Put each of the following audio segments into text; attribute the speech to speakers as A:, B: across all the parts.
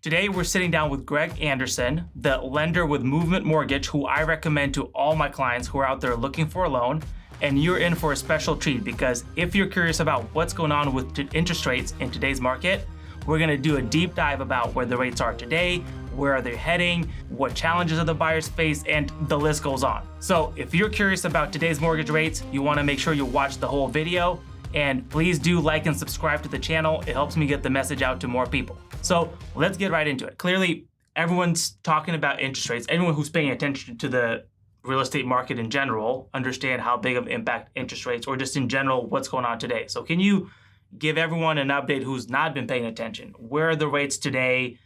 A: Today, we're sitting down with Greg Anderson, the lender with Movement Mortgage, who I recommend to all my clients who are out there looking for a loan. And you're in for a special treat because if you're curious about what's going on with interest rates in today's market, we're gonna do a deep dive about where the rates are today, where are they heading, what challenges are the buyers face, and the list goes on. So if you're curious about today's mortgage rates, you wanna make sure you watch the whole video, and please do like and subscribe to the channel. It helps me get the message out to more people. So let's get right into it. Clearly, everyone's talking about interest rates. Anyone who's paying attention to the real estate market in general understand how big of an impact interest rates, or just in general, what's going on today. So can you give everyone an update who's not been paying attention? Where are the rates today?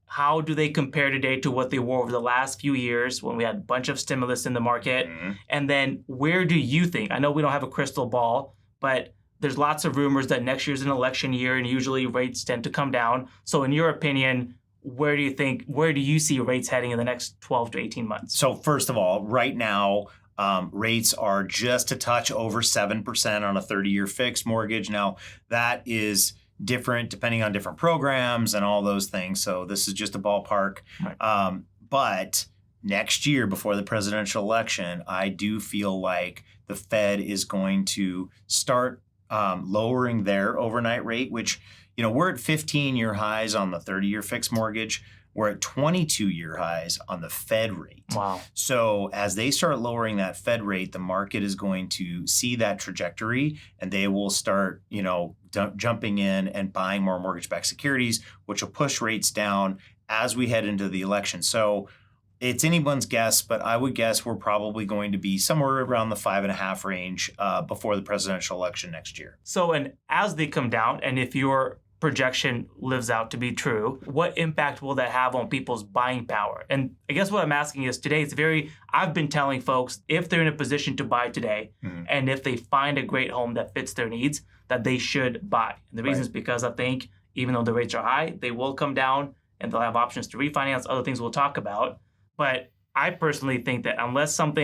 A: How do they compare today to what they were over the last few years when we had a bunch of stimulus in the market? And then where do you think, I know we don't have a crystal ball, but there's lots of rumors that next year's an election year and usually rates tend to come down. So in your opinion, where do you see rates heading in the next 12 to 18 months?
B: So first of all, right now, rates are just a touch over 7% on a 30-year fixed mortgage. Now, that is different depending on different programs and all those things. So this is just a ballpark. Right. But next year, before the presidential election, I do feel like the Fed is going to start lowering their overnight rate, which, you know, we're at 15-year highs on the 30-year fixed mortgage. We're at 22-year highs on the Fed rate.
A: Wow.
B: So as they start lowering that Fed rate, the market is going to see that trajectory, and they will start, you know, jumping in and buying more mortgage-backed securities, which will push rates down as we head into the election. So it's anyone's guess, but I would guess we're probably going to be somewhere around the 5.5 range before the presidential election next year.
A: So, and as they come down, and if your projection lives out to be true, what impact will that have on people's buying power? And I guess what I'm asking is today, I've been telling folks if they're in a position to buy today, and if they find a great home that fits their needs, that they should buy. And the reason is because I think even though the rates are high, they will come down and they'll have options to refinance, other things we'll talk about. But I personally think that unless some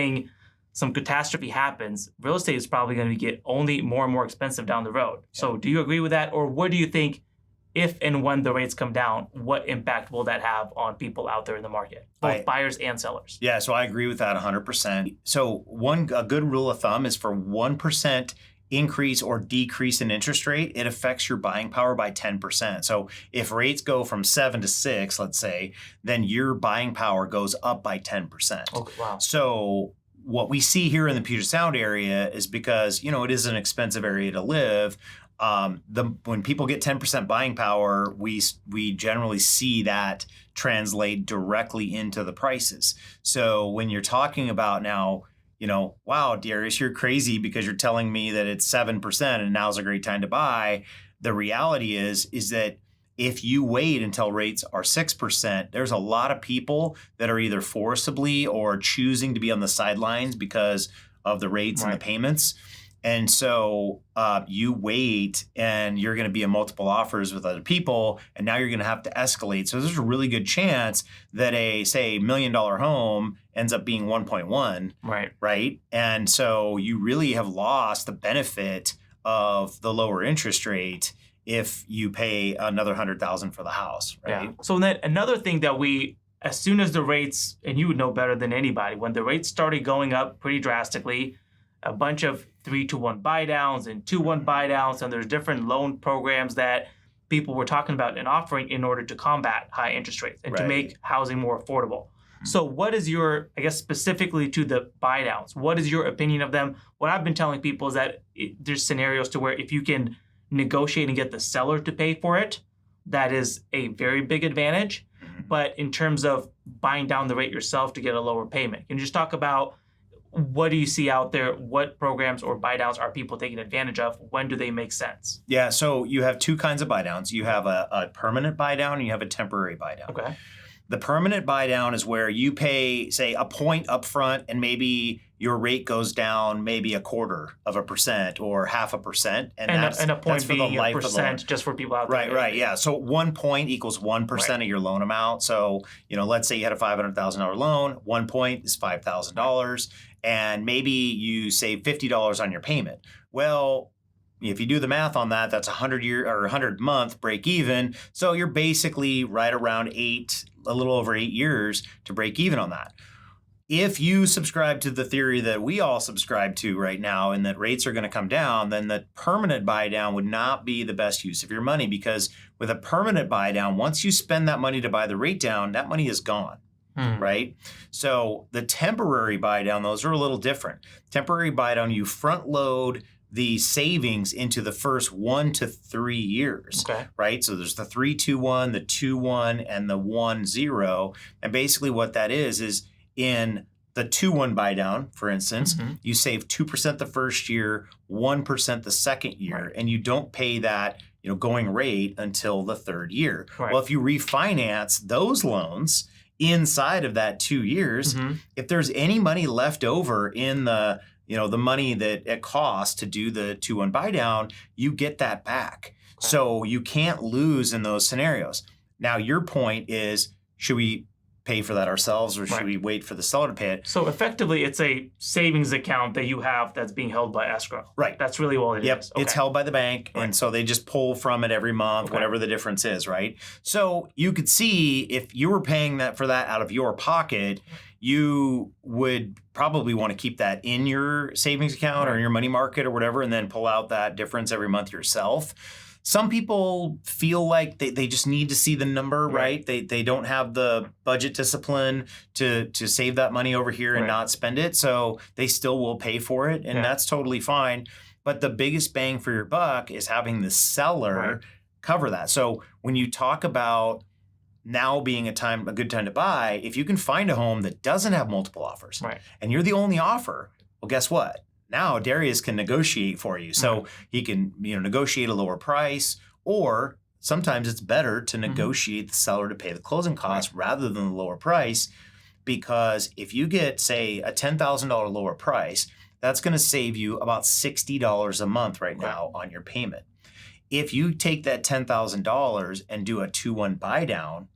A: catastrophe happens, real estate is probably going to get only more and more expensive down the road. Yeah. So do you agree with that? Or what do you think, if and when the rates come down, what impact will that have on people out there in the market, both buyers and sellers?
B: Yeah, so I agree with that 100%. So a good rule of thumb is for 1% increase or decrease in interest rate, it affects your buying power by 10%. So if rates go from 7 to 6, let's say, then your buying power goes up by 10%.
A: Oh, wow.
B: So what we see here in the Puget Sound area is because, you know, it is an expensive area to live. When people get 10% buying power, we generally see that translate directly into the prices. So when you're talking about now, you know, wow, Darius, you're crazy because you're telling me that it's 7% and now's a great time to buy. The reality is that if you wait until rates are 6%, there's a lot of people that are either forcibly or choosing to be on the sidelines because of the rates and the payments. And so you wait and you're going to be in multiple offers with other people, and now you're going to have to escalate. So there's a really good chance that say $1 million home ends up being 1.1. Right. And so you really have lost the benefit of the lower interest rate if you pay another $100,000 for the house. Right.
A: Yeah. So then another thing that as soon as the rates, and you would know better than anybody, when the rates started going up pretty drastically, a bunch of 3-to-1 buydowns and 2-1 buydowns, and there's different loan programs that people were talking about and offering in order to combat high interest rates and to make housing more affordable. So what is your, I guess specifically to the buydowns, what is your opinion of them? What I've been telling people is that there's scenarios to where if you can negotiate and get the seller to pay for it, that is a very big advantage. But in terms of buying down the rate yourself to get a lower payment, can you just talk about what do you see out there? What programs or buydowns are people taking advantage of? When do they make sense?
B: Yeah, so you have two kinds of buydowns. You have a permanent buydown and you have a temporary buydown.
A: Okay.
B: The permanent buydown is where you pay, say, a point up front and maybe your rate goes down maybe 0.25% or 0.5%.
A: And a point being a percent just for people out there.
B: Right, yeah. So 1 point equals 1% of your loan amount. So, you know, let's say you had a $500,000 loan, 1 point is $5,000, and maybe you save $50 on your payment. Well, if you do the math on that, that's 100-year or 100-month break even. So you're basically right around a little over 8 years to break even on that. If you subscribe to the theory that we all subscribe to right now and that rates are going to come down, then the permanent buy down would not be the best use of your money, because with a permanent buy down, once you spend that money to buy the rate down, that money is gone. Right? So the temporary buy down, those are a little different. Temporary buy down, you front load the savings into the first 1 to 3 years, right? So there's the 3-2-1, the 2-1, and the 1-0. And basically what that is in the 2-1 buy down, for instance, you save 2% the first year, 1% the second year, and you don't pay that going rate until the third year. Well, if you refinance those loans inside of that 2 years, if there's any money left over in the the money that it costs to do the 2-1 buy down, you get that back. So you can't lose in those scenarios. Now your point is, should we pay for that ourselves, or should we wait for the seller to pay it?
A: So effectively, it's a savings account that you have that's being held by escrow. Right. That's really all it is.
B: It's held by the bank, and so they just pull from it every month, whatever the difference is, right? So you could see if you were paying for that out of your pocket, you would probably want to keep that in your savings account or in your money market or whatever, and then pull out that difference every month yourself. Some people feel like they just need to see the number, right? They don't have the budget discipline to save that money over here and not spend it. So they still will pay for it, and that's totally fine. But the biggest bang for your buck is having the seller cover that. So when you talk about now being a good time to buy, if you can find a home that doesn't have multiple offers and you're the only offer, well, guess what? Now Darius can negotiate for you. So he can negotiate a lower price, or sometimes it's better to negotiate the seller to pay the closing costs rather than the lower price, because if you get, say, a $10,000 lower price, that's going to save you about $60 a month right now on your payment. If you take that $10,000 and do a 2-1 buy down,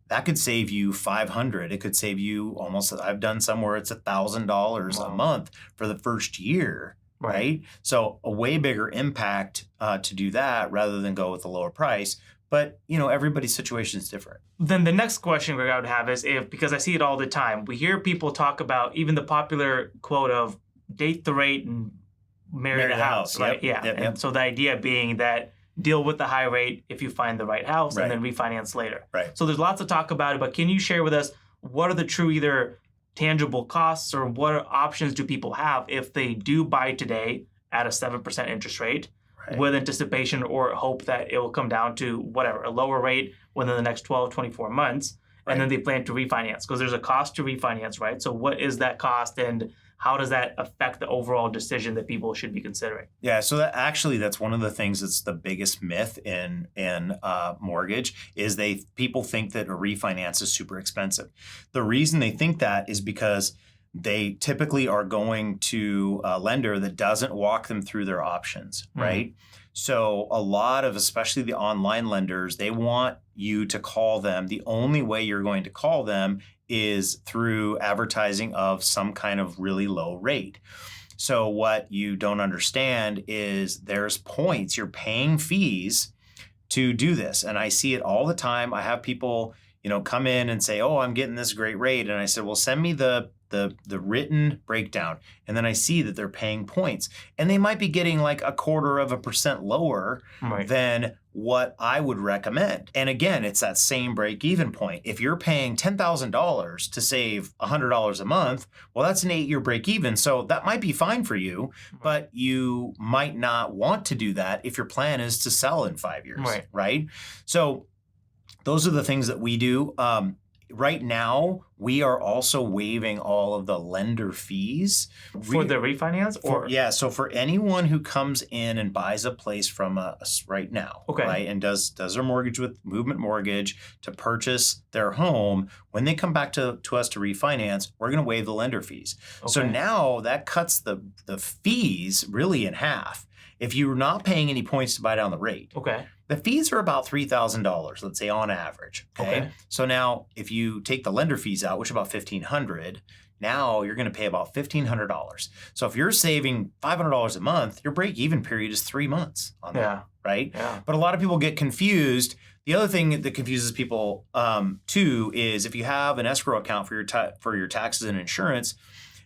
B: that could save you $500. It could save you almost, I've done somewhere it's $1,000 a month for the first year, right? So a way bigger impact to do that rather than go with a lower price. But, everybody's situation is different.
A: Then the next question I would have is, because I see it all the time, we hear people talk about even the popular quote of date the rate and marry the house, right? And so the idea being that deal with the high rate if you find the right house and then refinance later. So there's lots to talk about it, but can you share with us what are the true either tangible costs or what options do people have if they do buy today at a 7% interest rate with anticipation or hope that it will come down to a lower rate within the next 12, 24 months, and then they plan to refinance? Because there's a cost to refinance, right? So what is that cost, and how does that affect the overall decision that people should be considering?
B: Yeah, so that's one of the things that's the biggest myth in mortgage is people think that a refinance is super expensive. The reason they think that is because they typically are going to a lender that doesn't walk them through their options, right? So a lot of, especially the online lenders, they want you to call them. The only way you're going to call them is through advertising of some kind of really low rate. So what you don't understand is there's points. You're paying fees to do this. And I see it all the time. I have people, come in and say, oh, I'm getting this great rate. And I said, well, send me the written breakdown. And then I see that they're paying points. And they might be getting like 0.25% lower than what I would recommend. And again, it's that same break-even point. If you're paying $10,000 to save $100 a month, well, that's an 8-year break-even. So that might be fine for you, but you might not want to do that if your plan is to sell in 5 years, right? So those are the things that we do. Right now, we are also waiving all of the lender fees.
A: For the refinance?
B: So for anyone who comes in and buys a place from us right now, right, and does their mortgage with Movement Mortgage to purchase their home, when they come back to us to refinance, we're going to waive the lender fees. So now that cuts the fees really in half. If you're not paying any points to buy down the rate, the fees are about $3,000, let's say on average. So now if you take the lender fees out, out, which is about $1,500. Now you're going to pay about $1,500. So if you're saving $500 a month, your break-even period is 3 months on that, right?
A: Yeah.
B: But a lot of people get confused. The other thing that confuses people too is if you have an escrow account for your taxes and insurance,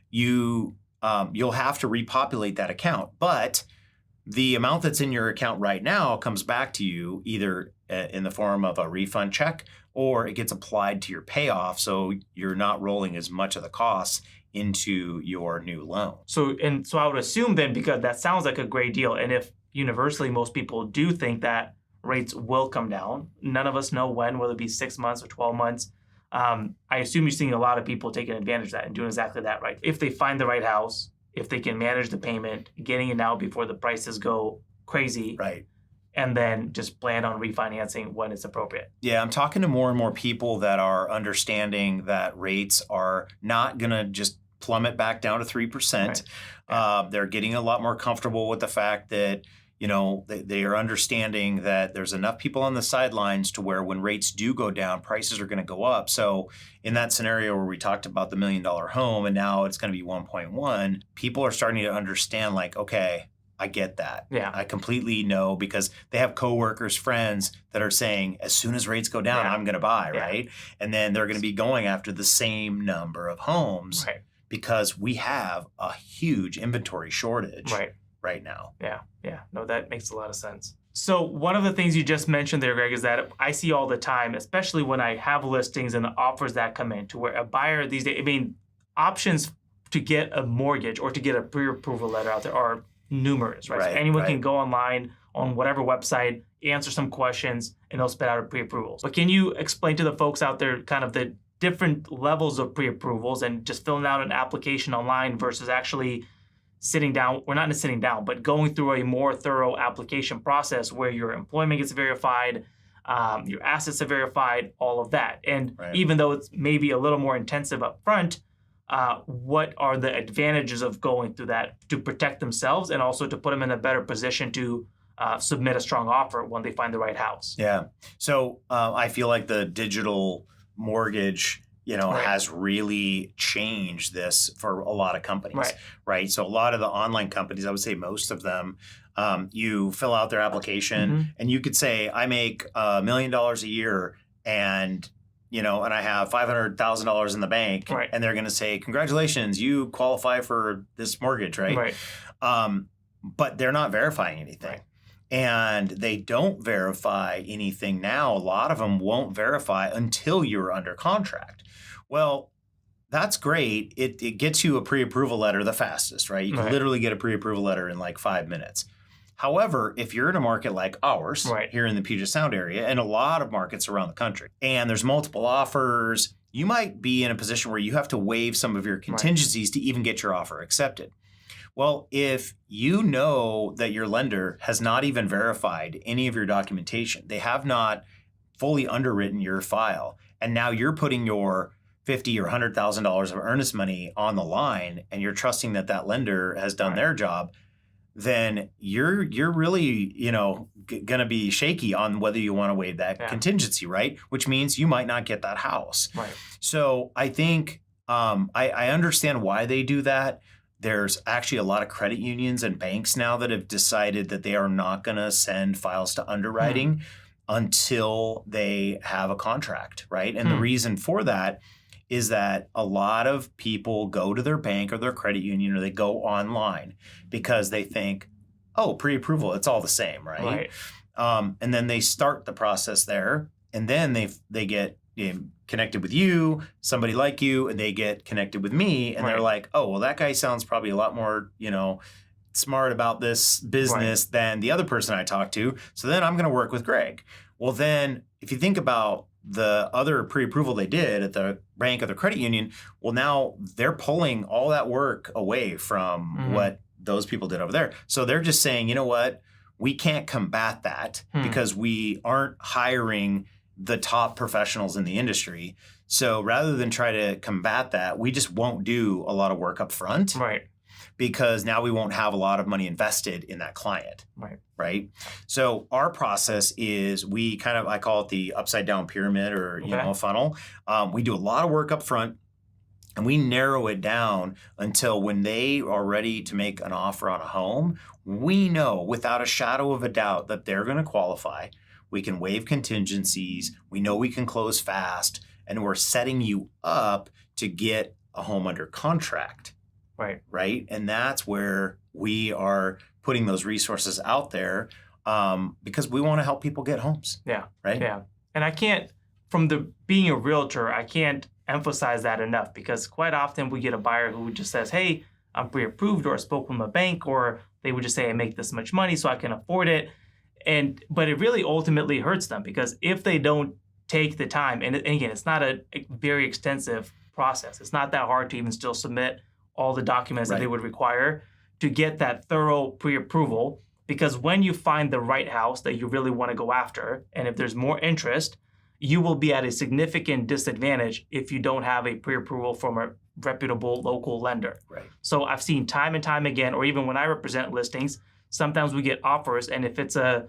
B: you'll have to repopulate that account. But the amount that's in your account right now comes back to you either in the form of a refund check or it gets applied to your payoff, so you're not rolling as much of the costs into your new loan.
A: So I would assume then, because that sounds like a great deal, and if universally most people do think that rates will come down, none of us know when, whether it be 6 months or 12 months. I assume you're seeing a lot of people taking advantage of that and doing exactly that, right? If they find the right house, if they can manage the payment, getting it out before the prices go crazy,
B: right?
A: And then just plan on refinancing when it's appropriate.
B: Yeah, I'm talking to more and more people that are understanding that rates are not going to just plummet back down to 3%. Right. They're getting a lot more comfortable with the fact that, they are understanding that there's enough people on the sidelines to where when rates do go down, prices are going to go up. So in that scenario where we talked about the $1 million home and now it's going to be 1.1, people are starting to understand like, okay, I get that.
A: Yeah.
B: I completely know because they have coworkers, friends that are saying, as soon as rates go down, I'm going to buy, right? And then they're going to be going after the same number of homes because we have a huge inventory shortage right now.
A: Yeah. No, that makes a lot of sense. So one of the things you just mentioned there, Greg, is that I see all the time, especially when I have listings and the offers that come in to where a buyer these days, options to get a mortgage or to get a pre-approval letter out there are numerous, right? So anyone can go online on whatever website, answer some questions, and they'll spit out a pre-approvals. But can you explain to the folks out there kind of the different levels of pre-approvals and just filling out an application online versus actually sitting down, or not sitting down, but going through a more thorough application process where your employment gets verified, your assets are verified, all of that. And even though it's maybe a little more intensive up front, what are the advantages of going through that to protect themselves and also to put them in a better position to submit a strong offer when they find the right house?
B: Yeah. So I feel like the digital mortgage, has really changed this for a lot of companies, right? So a lot of the online companies, I would say most of them, you fill out their application and you could say, I make $1 million a year and and I have $500,000 in the bank, and they're going to say, congratulations, you qualify for this mortgage, right? But they're not verifying anything. And they don't verify anything now. A lot of them won't verify until you're under contract. Well, that's great. It gets you a pre-approval letter the fastest, right? You can literally get a pre-approval letter in like 5 minutes. However, if you're in a market like ours here in the Puget Sound area and a lot of markets around the country, and there's multiple offers, you might be in a position where you have to waive some of your contingencies to even get your offer accepted. Well, if you know that your lender has not even verified any of your documentation, they have not fully underwritten your file, and now you're putting your $50,000 or $100,000 of earnest money on the line, and you're trusting that that lender has done their job, then you're really, going to be shaky on whether you want to waive that contingency, right? Which means you might not get that house. So I think I understand why they do that. There's actually a lot of credit unions and banks now that have decided that they are not going to send files to underwriting until they have a contract, right? And the reason for that is that a lot of people go to their bank or their credit union or they go online because they think, oh, pre-approval, it's all the same, right? And then they start the process there, and then they get connected with you, somebody like you, and they get connected with me, and they're like, oh, well, that guy sounds probably a lot more, smart about this business than the other person I talked to. So then I'm going to work with Greg. Well, then if you think about the other pre-approval they did at the bank or the credit union, well, now they're pulling all that work away from what those people did over there. So they're just saying, you know what, we can't combat that because we aren't hiring the top professionals in the industry. So rather than try to combat that, we just won't do a lot of work up front. because now we won't have a lot of money invested in that client. Right. So our process is we I call it the upside down pyramid or, a funnel. We do a lot of work up front. And we narrow it down until when they are ready to make an offer on a home, we know without a shadow of a doubt that they're going to qualify. We can waive contingencies. We know we can close fast. And we're setting you up to get a home under contract. Right. And that's where we are putting those resources out there because we want to help people get homes. Right.
A: Yeah. And I can't, being a realtor, I can't emphasize that enough because quite often we get a buyer who just says, hey, I'm pre-approved, or I spoke with my bank, or they would just say I make this much money so I can afford it. But it really ultimately hurts them because if they don't take the time, and again, it's not a very extensive process. It's not that hard to even still submit all the documents that they would require to get that thorough pre-approval, because when you find the right house that you really want to go after, and if there's more interest, you will be at a significant disadvantage if you don't have a pre-approval from a reputable local lender. So I've seen time and time again, or even when I represent listings, sometimes we get offers, and if it's a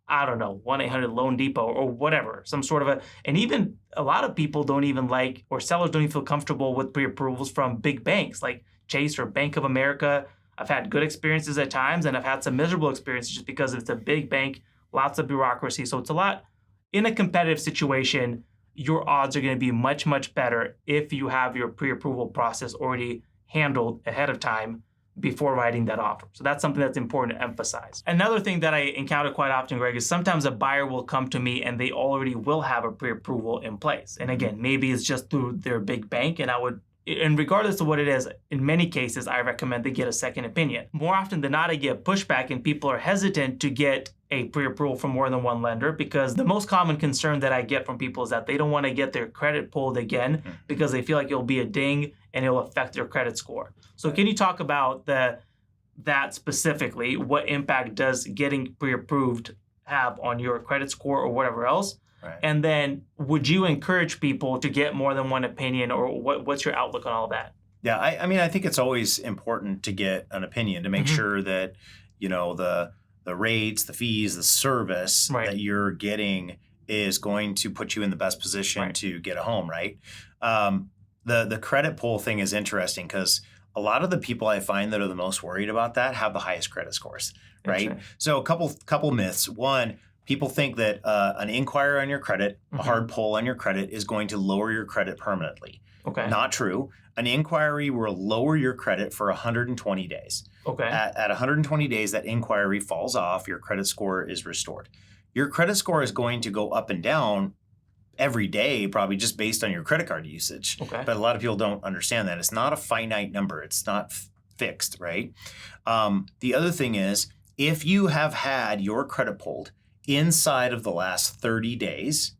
A: 1-800 Loan Depot or whatever, some sort of and even a lot of people don't even like, or sellers don't even feel comfortable with pre-approvals from big banks like Chase or Bank of America. I've had good experiences at times, and I've had some miserable experiences just because it's a big bank, lots of bureaucracy. So it's a lot. In a competitive situation, your odds are going to be much, much better if you have your pre-approval process already handled ahead of time before writing that offer. So that's something that's important to emphasize. Another thing that I encounter quite often, Greg, is sometimes a buyer will come to me and they already will have a pre-approval in place. And again, maybe it's just through their big bank, and regardless of what it is, in many cases, I recommend they get a second opinion. More often than not, I get pushback and people are hesitant to get a pre-approval from more than one lender because the most common concern that I get from people is that they don't want to get their credit pulled again because they feel like it'll be a ding and it'll affect their credit score. So can you talk about that specifically? What impact does getting pre-approved have on your credit score or whatever else? And then would you encourage people to get more than one opinion, or what's your outlook on all that?
B: Yeah, I think it's always important to get an opinion to make sure that, the rates, the fees, the service that you're getting is going to put you in the best position to get a home, right? The credit pull thing is interesting because a lot of the people I find that are the most worried about that have the highest credit scores, right? So a couple myths. One, people think that an inquiry on your credit, a hard pull on your credit, is going to lower your credit permanently. Not true. An inquiry will lower your credit for 120 days. At 120 days, that inquiry falls off. Your credit score is restored. Your credit score is going to go up and down every day, probably just based on your credit card usage. But a lot of people don't understand that. It's not a finite number. It's not fixed, right? The other thing is, if you have had your credit pulled inside of the last 30 days,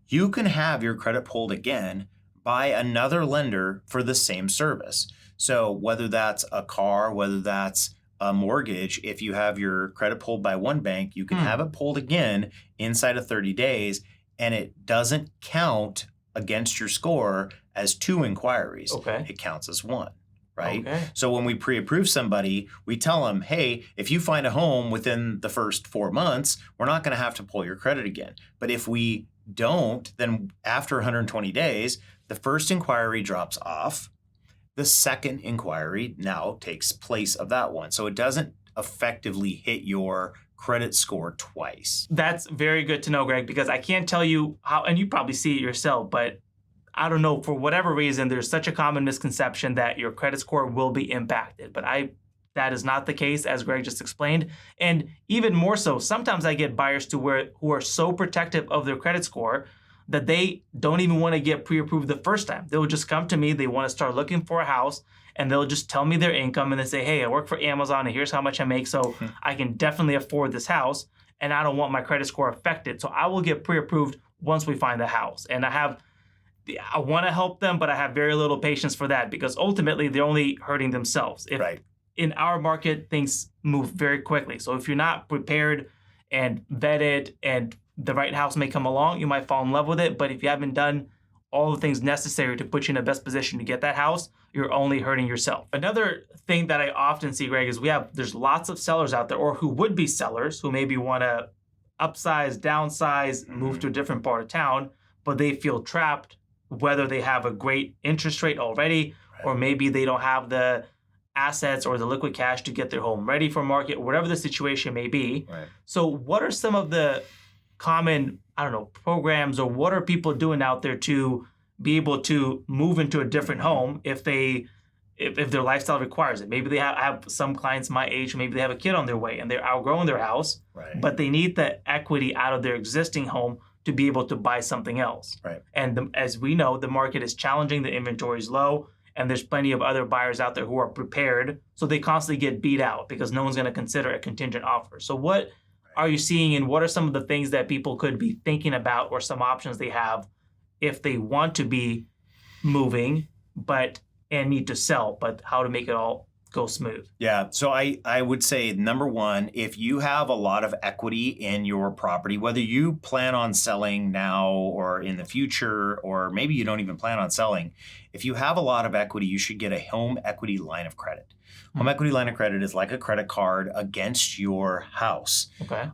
B: you can have your credit pulled again by another lender for the same service. So whether that's a car, whether that's a mortgage, if you have your credit pulled by one bank, you can have it pulled again inside of 30 days, and it doesn't count against your score as two inquiries. It counts as one. Right? So when we pre-approve somebody, we tell them, hey, if you find a home within the first 4 months, we're not going to have to pull your credit again. But if we don't, then after 120 days, the first inquiry drops off. The second inquiry now takes place of that one. So it doesn't effectively hit your credit score twice.
A: That's very good to know, Greg, because I can't tell you how, and you probably see it yourself, but I don't know, for whatever reason, there's such a common misconception that your credit score will be impacted. But that is not the case, as Greg just explained. And even more so, sometimes I get buyers who are so protective of their credit score that they don't even want to get pre-approved the first time. They'll just come to me, they want to start looking for a house, and they'll just tell me their income and they say, hey, I work for Amazon and here's how much I make, so I can definitely afford this house and I don't want my credit score affected. So I will get pre-approved once we find the house. And I want to help them, but I have very little patience for that because ultimately they're only hurting themselves. In our market, things move very quickly. So if you're not prepared and vetted and the right house may come along, you might fall in love with it. But if you haven't done all the things necessary to put you in the best position to get that house, you're only hurting yourself. Another thing that I often see, Greg, is there's lots of sellers out there, or who would be sellers, who maybe want to upsize, downsize, move to a different part of town, but they feel trapped, whether they have a great interest rate already, or maybe they don't have the assets or the liquid cash to get their home ready for market, whatever the situation may be.
B: Right.
A: So what are some of the common, programs, or what are people doing out there to be able to move into a different home if their lifestyle requires it? Maybe they have some clients my age, maybe they have a kid on their way and they're outgrowing their house, but they need the equity out of their existing home to be able to buy something else.
B: Right.
A: And as we know, the market is challenging, the inventory is low, and there's plenty of other buyers out there who are prepared, so they constantly get beat out because no one's going to consider a contingent offer. So what are you seeing, and what are some of the things that people could be thinking about, or some options they have if they want to be moving and need to sell, but how to make it all go smooth?
B: Yeah. So I would say, number one, if you have a lot of equity in your property, whether you plan on selling now or in the future, or maybe you don't even plan on selling, if you have a lot of equity, you should get a home equity line of credit. Home equity line of credit is like a credit card against your house.
A: Okay.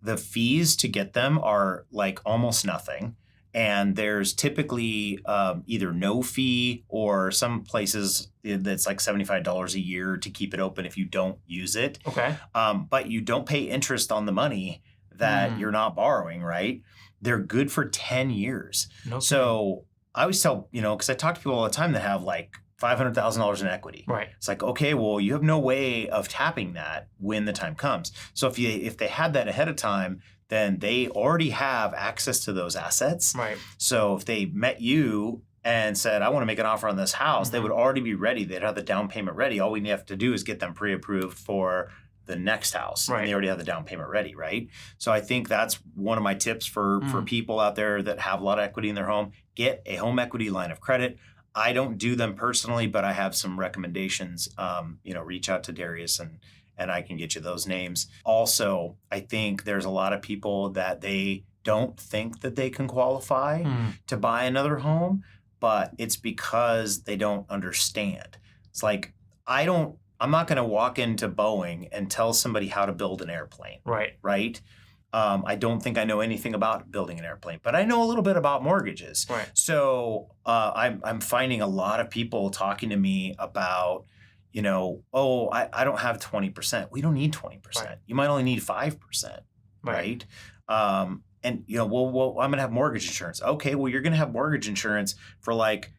B: The fees to get them are like almost nothing. And there's typically either no fee, or some places that's like $75 a year to keep it open if you don't use it.
A: Okay.
B: But you don't pay interest on the money that you're not borrowing, right? They're good for 10 years.
A: No
B: So I always tell, because I talk to people all the time that have like $500,000 in equity.
A: Right.
B: It's like, okay, well, you have no way of tapping that when the time comes. So if they had that ahead of time, then they already have access to those assets.
A: Right.
B: So if they met you and said, I want to make an offer on this house, they would already be ready. They'd have the down payment ready. All we have to do is get them pre-approved for the next house.
A: Right.
B: And they already have the down payment ready, right? So I think that's one of my tips for people out there that have a lot of equity in their home. Get a home equity line of credit. I don't do them personally, but I have some recommendations. Reach out to Darius and I can get you those names. Also, I think there's a lot of people that they don't think that they can qualify to buy another home, but it's because they don't understand. It's like, I'm not going to walk into Boeing and tell somebody how to build an airplane. Right? I don't think I know anything about building an airplane, but I know a little bit about mortgages.
A: Right.
B: So I'm finding a lot of people talking to me about, I don't have 20%. We don't need 20%.
A: Right.
B: You might only need 5%. Right. I'm going to have mortgage insurance. Okay, well, you're going to have mortgage insurance for like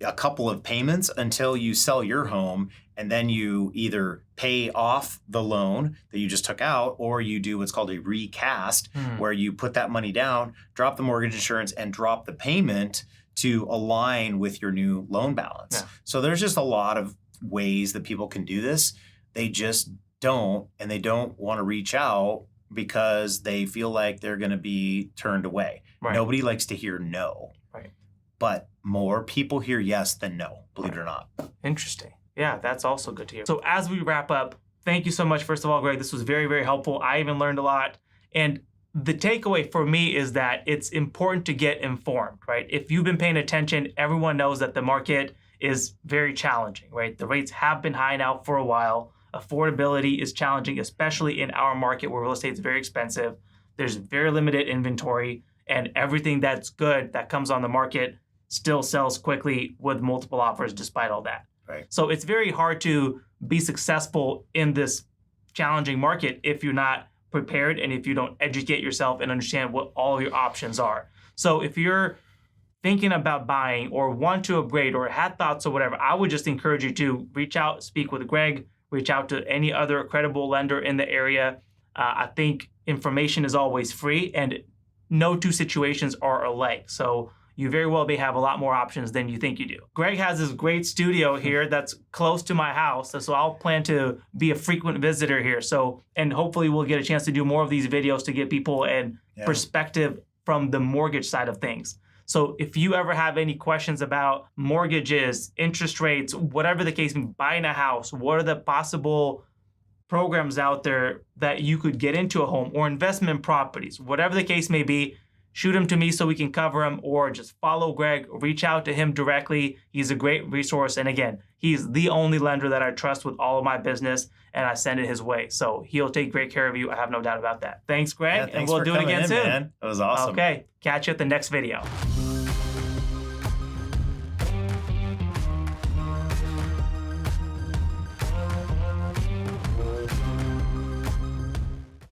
B: a couple of payments until you sell your home, and then you either pay off the loan that you just took out, or you do what's called a recast, where you put that money down, drop the mortgage insurance, and drop the payment to align with your new loan balance.
A: Yeah.
B: So there's just a lot of ways that people can do this. They just don't, and they don't want to reach out because they feel like they're going to be turned away. Right. Nobody likes to hear no.
A: Right.
B: But more people hear yes than no, believe it or not.
A: Interesting. Yeah, that's also good to hear. So as we wrap up, thank you so much, first of all, Greg. This was very, very helpful. I even learned a lot. And the takeaway for me is that it's important to get informed, right? If you've been paying attention, everyone knows that the market is very challenging, right? The rates have been high now for a while. Affordability is challenging, especially in our market where real estate is very expensive. There's very limited inventory, and everything that's good that comes on the market still sells quickly with multiple offers despite all that.
B: Right.
A: So it's very hard to be successful in this challenging market if you're not prepared and if you don't educate yourself and understand what all your options are. So if you're thinking about buying or want to upgrade or had thoughts or whatever, I would just encourage you to reach out, speak with Greg, reach out to any other credible lender in the area. I think information is always free and no two situations are alike. So you very well may have a lot more options than you think you do. Greg has this great studio here that's close to my house, so I'll plan to be a frequent visitor here. So, and hopefully we'll get a chance to do more of these videos to get people an perspective from the mortgage side of things. So if you ever have any questions about mortgages, interest rates, whatever the case may be, buying a house, what are the possible programs out there that you could get into a home or investment properties, whatever the case may be, shoot him to me so we can cover him, or just follow Greg, reach out to him directly. He's a great resource. And again, he's the only lender that I trust with all of my business, and I send it his way. So he'll take great care of you. I have no doubt about that. Thanks, Greg.
B: Yeah, thanks
A: and we'll
B: for
A: do it
B: coming
A: again
B: in,
A: soon.
B: Man. It was awesome.
A: Okay. Catch you at the next video.